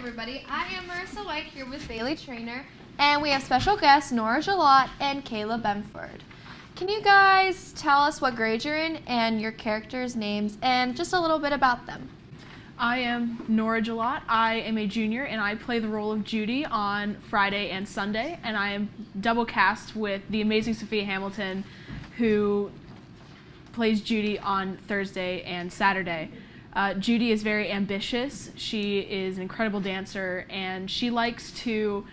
everybody. I am Marissa White here with Bailey Trainer, and we have special guests Nora Gillott and Kayla Benford. Can you guys tell us what grade you're in and your characters' names and just a little bit about them? I am Nora Gillott. I am a junior and I play the role of Judy on Friday and Sunday, and I am double cast with the amazing Sophia Hamilton, who plays Judy on Thursday and Saturday. Judy is very ambitious. She is an incredible dancer, and she likes to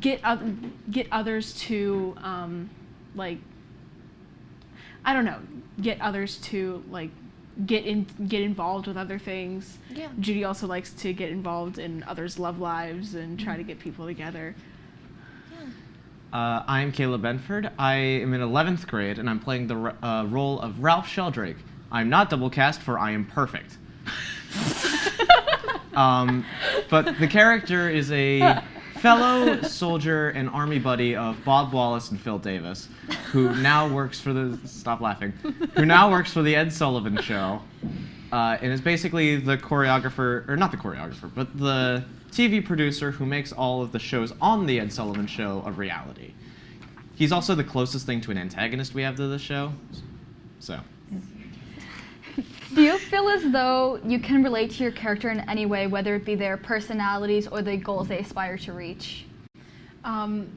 get others to get involved with other things. Yeah. Judy also likes to get involved in others' love lives and try to get people together. I'm Caleb Benford. I am in 11th grade, and I'm playing the role of Ralph Sheldrake. I'm not double cast, for I am perfect. But the character is a fellow soldier and army buddy of Bob Wallace and Phil Davis, who now works for the Ed Sullivan Show, and is basically the choreographer, or not the choreographer, but the TV producer who makes all of the shows on the Ed Sullivan Show a reality. He's also the closest thing to an antagonist we have to the show, so. Do you feel as though you can relate to your character in any way, whether it be their personalities or the goals they aspire to reach?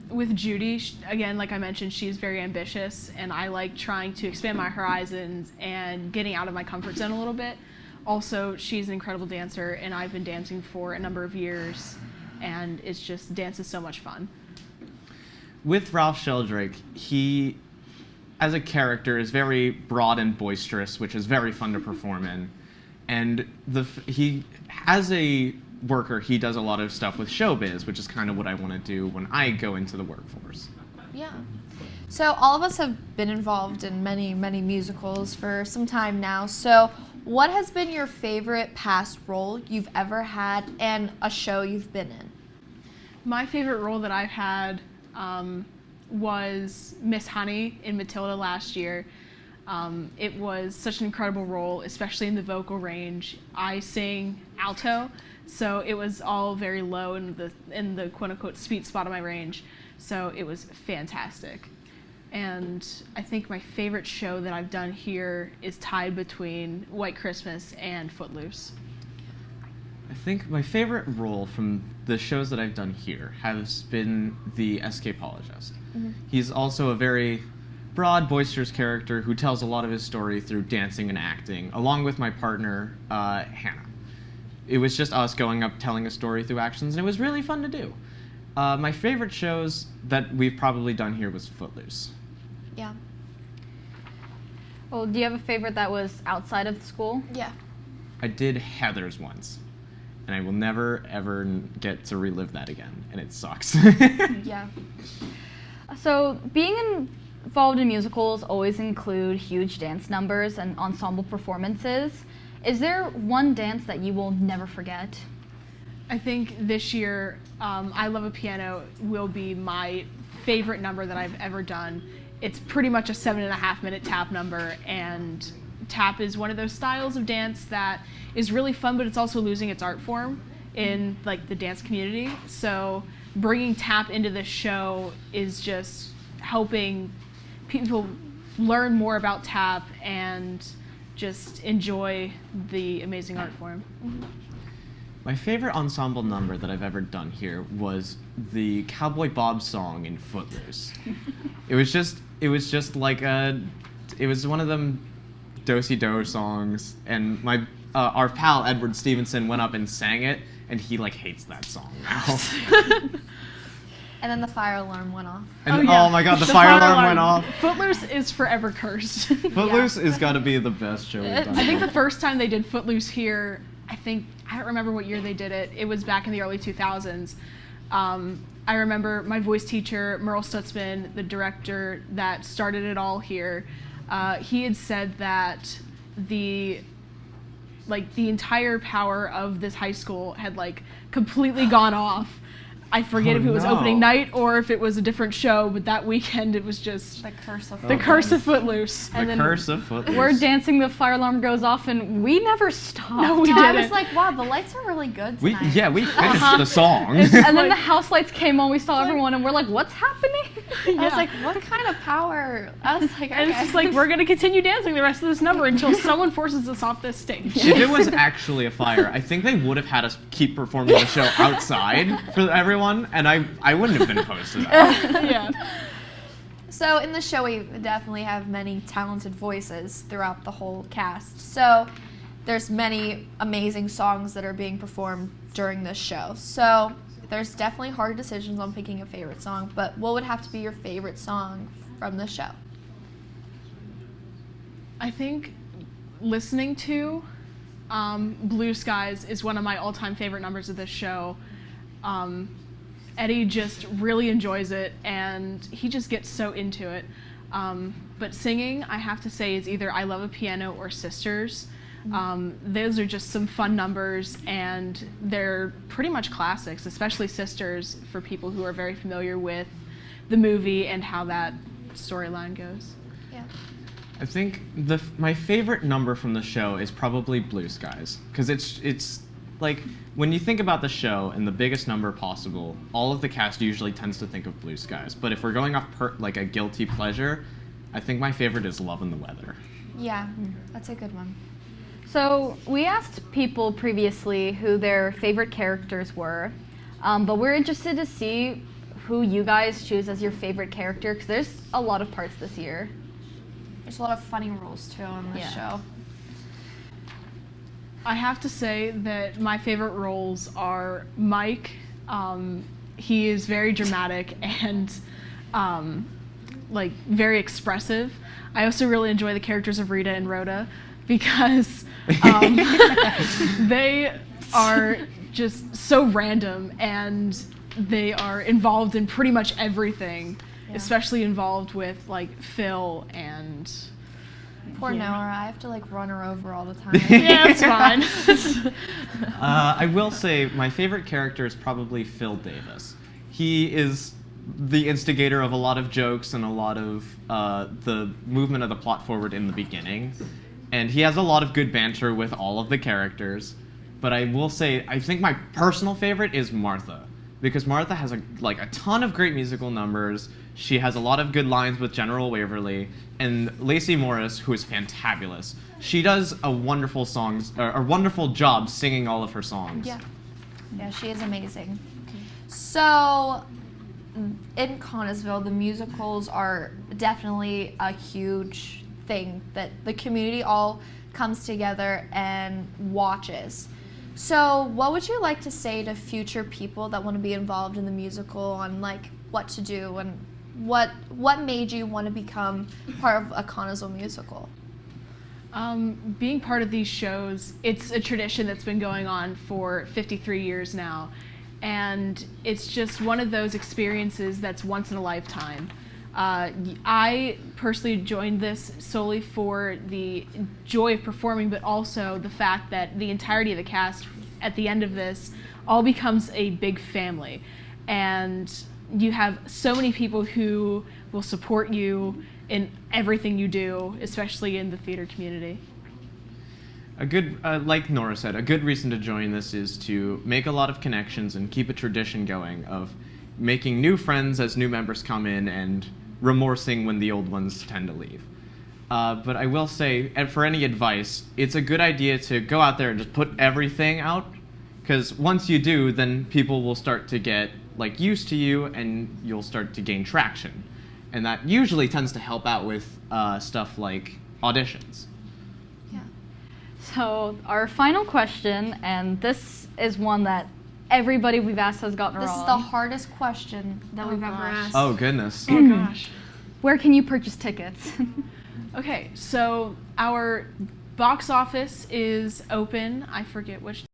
With Judy, again, like I mentioned, she's very ambitious, and I like trying to expand my horizons and getting out of my comfort zone a little bit. Also, she's an incredible dancer, and I've been dancing for a number of years, and it's just, dance is so much fun. With Ralph Sheldrake, he, as a character, is very broad and boisterous, which is very fun to perform in. And he, as a worker, he does a lot of stuff with showbiz, which is kind of what I want to do when I go into the workforce. Yeah. So all of us have been involved in many, many musicals for some time now. So what has been your favorite past role you've ever had and a show you've been in? My favorite role that I've had was Miss Honey in Matilda last year. It was such an incredible role, especially in the vocal range. I sing alto, so it was all very low in the quote-unquote sweet spot of my range, so it was fantastic. And I think my favorite show that I've done here is tied between White Christmas and Footloose. I think my favorite role from the shows that I've done here has been the escapologist. Mm-hmm. He's also a very broad, boisterous character who tells a lot of his story through dancing and acting, along with my partner, Hannah. It was just us going up telling a story through actions, and it was really fun to do. My favorite shows that we've probably done here was Footloose. Yeah. Well, do you have a favorite that was outside of the school? Yeah. I did Heathers once, and I will never, ever get to relive that again, and it sucks. Yeah. So being involved in musicals always include huge dance numbers and ensemble performances. Is there one dance that you will never forget? I think this year, I Love a Piano will be my favorite number that I've ever done. It's pretty much a 7.5-minute tap number, and tap is one of those styles of dance that is really fun, but it's also losing its art form in the dance community. So bringing tap into this show is just helping people learn more about tap and just enjoy the amazing art form. Mm-hmm. My favorite ensemble number that I've ever done here was the Cowboy Bob song in Footloose. It was one of them do-si-do songs, and our pal Edward Stevenson went up and sang it, and he hates that song now. And then the fire alarm went off. And, oh my god, the fire alarm went off. Footloose is forever cursed. Footloose has got to be the best show we've done. I think the first time they did Footloose here, I don't remember what year they did it. It was back in the early 2000s. I remember my voice teacher, Merle Stutzman, the director that started it all here, he had said that the entire power of this high school had completely gone off I forget Oh, if it was no. opening night or if it was a different show, but that weekend it was just The Curse of the Curse of Footloose. The Curse of Footloose. We're dancing, the fire alarm goes off, and we never stopped. No, we I didn't. was like, wow, the lights are really good We tonight. we finished the song. And then the house lights came on, we saw everyone, and we're like, what's happening? I was like, what kind of power? I was like, And it's okay. just like, we're going to continue dancing the rest of this number until someone forces us off this stage. If it was actually a fire, I think they would have had us keep performing the show outside for everyone, and I wouldn't have been opposed to that. Yeah. So in the show, we definitely have many talented voices throughout the whole cast. So there's many amazing songs that are being performed during this show. So there's definitely hard decisions on picking a favorite song, but what would have to be your favorite song from the show? I think listening to Blue Skies is one of my all-time favorite numbers of this show. Eddie just really enjoys it, and he just gets so into it. But singing, I have to say, is either I Love a Piano or Sisters. Those are just some fun numbers, and they're pretty much classics, especially Sisters, for people who are very familiar with the movie and how that storyline goes. Yeah. I think my favorite number from the show is probably Blue Skies, because it's like when you think about the show and the biggest number possible, all of the cast usually tends to think of Blue Skies. But if we're going off like a guilty pleasure, I think my favorite is Love in the Weather. Yeah, that's a good one. So we asked people previously who their favorite characters were, but we're interested to see who you guys choose as your favorite character, because there's a lot of parts this year. There's a lot of funny rules too on this show. I have to say that my favorite roles are Mike. He is very dramatic and like very expressive. I also really enjoy the characters of Rita and Rhoda because they are just so random and they are involved in pretty much everything, especially involved with like Phil and Poor Nora, I have to like run her over all the time. yeah, it's fine. I will say my favorite character is probably Phil Davis. He is the instigator of a lot of jokes and a lot of the movement of the plot forward in the beginning. And he has a lot of good banter with all of the characters. But I will say, I think my personal favorite is Martha. Because Martha has a ton of great musical numbers. She has a lot of good lines with General Waverly. And Lacey Morris, who is fantabulous, she does a wonderful job singing all of her songs. Yeah. Yeah, she is amazing. So, in Connellsville, the musicals are definitely a huge thing that the community all comes together and watches. So, what would you like to say to future people that want to be involved in the musical on like what to do and what made you want to become part of a Connellsville musical? Being part of these shows, it's a tradition that's been going on for 53 years now. And it's just one of those experiences that's once in a lifetime. I personally joined this solely for the joy of performing, but also the fact that the entirety of the cast at the end of this all becomes a big family. And you have so many people who will support you in everything you do, especially in the theater community. A good, like Nora said, a good reason to join this is to make a lot of connections and keep a tradition going of making new friends as new members come in and remorsing when the old ones tend to leave. But I will say, and for any advice, it's a good idea to go out there and just put everything out, because once you do, then people will start to get like used to you and you'll start to gain traction. And that usually tends to help out with stuff like auditions. So our final question, and this is one that everybody we've asked has gotten This wrong. is the hardest question that we've ever gosh. asked. Oh, goodness. Oh gosh. Where can you purchase tickets? Okay, so our box office is open. I forget which